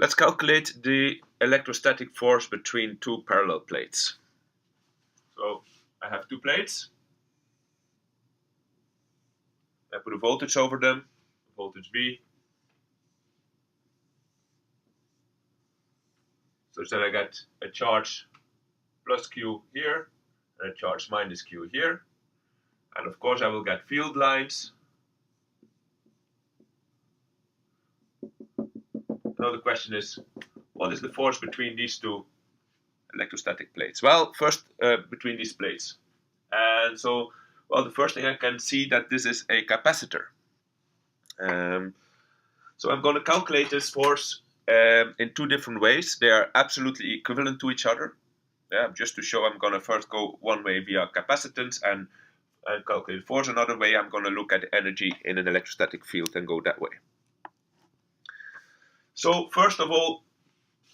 Let's calculate the electrostatic force between two parallel plates. So I have two plates. I put a voltage over them, voltage V, such that I get a charge plus Q here and a charge minus Q here. And of course I will get field lines. Now the question is, what is the force between these two electrostatic plates? Well, first between these plates. And so, well, the first thing I can see that this is a capacitor. So I'm going to calculate this force in two different ways. They are absolutely equivalent to each other. Yeah, just to show, I'm going to first go one way via capacitance and calculate force. Another way, I'm going to look at energy in an electrostatic field and go that way. So first of all,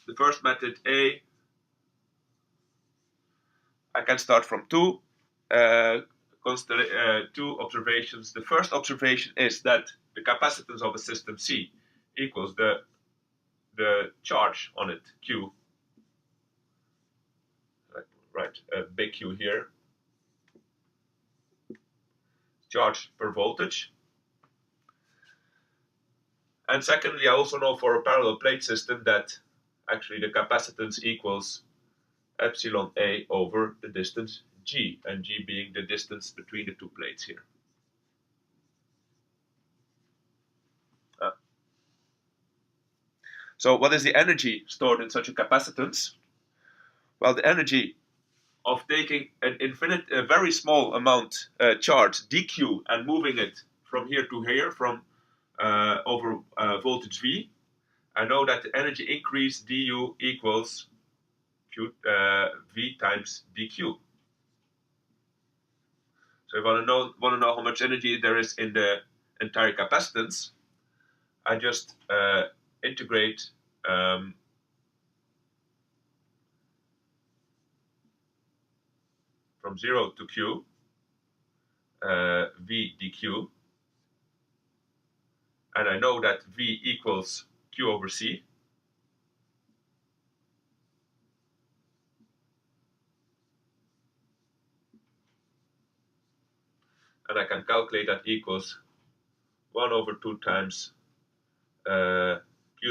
the first method A, I can start from two observations. The first observation is that the capacitance of a system C equals the charge on it, Q. Right, a big Q here. Charge per voltage. And secondly, I also know for a parallel plate system that actually the capacitance equals epsilon A over the distance G, and G being the distance between the two plates here. So what is the energy stored in such a capacitance? Well, the energy of taking a very small amount charge dq and moving it from here to here from over voltage V, I know that the energy increase du equals Q, V times dq. So if I want to know how much energy there is in the entire capacitance, I just integrate from 0 to Q, V dq, and I know that V equals Q over C. And I can calculate that equals 1 over 2 times Q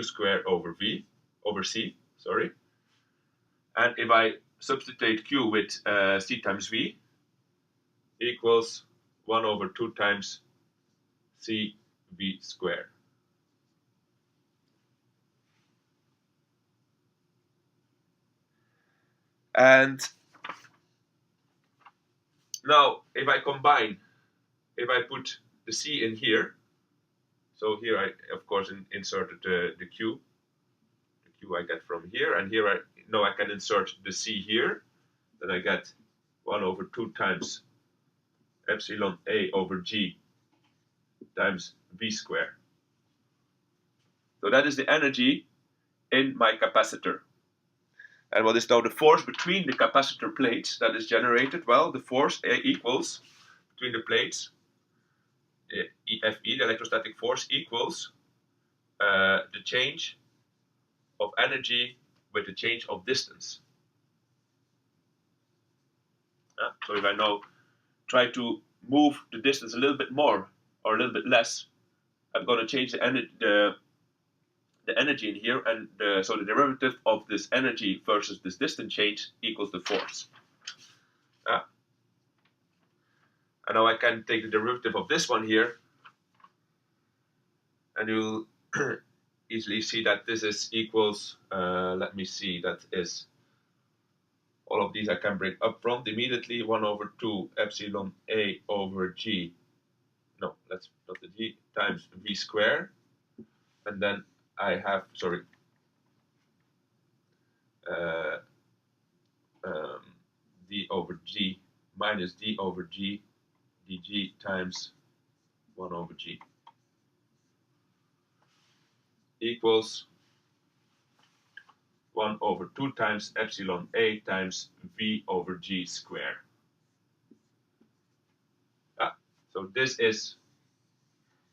squared over V, over C, sorry. And if I substitute Q with C times V, equals 1 over 2 times C V squared. And now if I combine, if I put the C in here, so here I of course inserted the Q. The Q I get from here, and here I can insert the C here. Then I get 1 over 2 times epsilon A over G times V squared. So that is the energy in my capacitor. And what is now the force between the capacitor plates that is generated? Well, the force equals between the plates, EFE, the electrostatic force, equals the change of energy with the change of distance. So if I now try to move the distance a little bit more or a little bit less, I'm going to change the energy in here, and so the derivative of this energy versus this distance change equals the force. And now I can take the derivative of this one here, and you'll easily see that this is equals, let me see, that is, all of these I can bring up front immediately, 1 over 2 epsilon A over G, no, that's not the G, times V squared, and then I have, sorry, D over G minus D over G dg times 1 over G equals 1 over 2 times epsilon A times V over G squared. So this is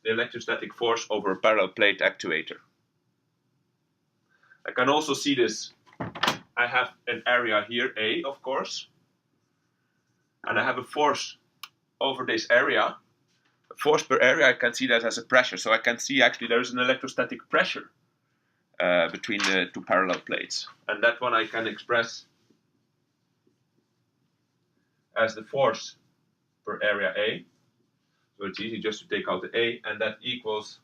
the electrostatic force over a parallel plate actuator. I can also see this. I have an area here, A, of course, and I have a force over this area. A force per area, I can see that as a pressure. So I can see actually there is an electrostatic pressure between the two parallel plates. And that one I can express as the force per area A. So it's easy just to take out the A, and that equals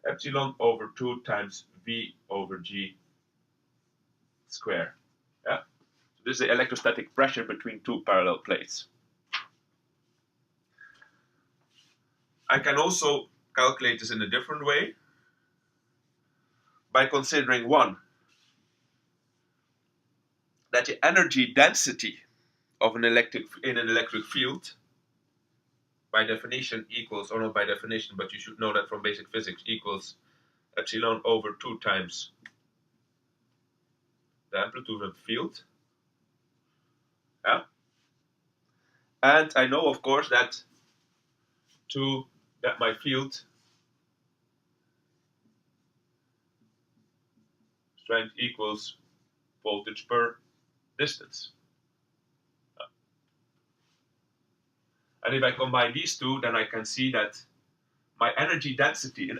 epsilon over 2 times V over G square. Yeah? So this is the electrostatic pressure between two parallel plates. I can also calculate this in a different way by considering one, that the energy density of an electric field by definition equals, or not by definition, but you should know that from basic physics, equals epsilon over 2 times the amplitude of the field. Yeah? And I know, of course, that my field strength equals voltage per distance. And if I combine these two, then I can see that my energy density,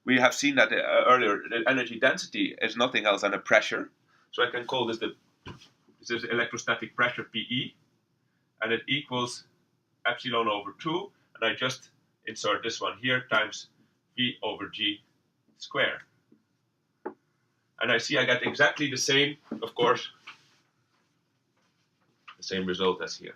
we have seen that earlier, the energy density is nothing else than a pressure. So I can call this this is electrostatic pressure PE, and it equals epsilon over 2, and I just insert this one here times V over G square. And I see I get exactly the same, of course, the same result as here.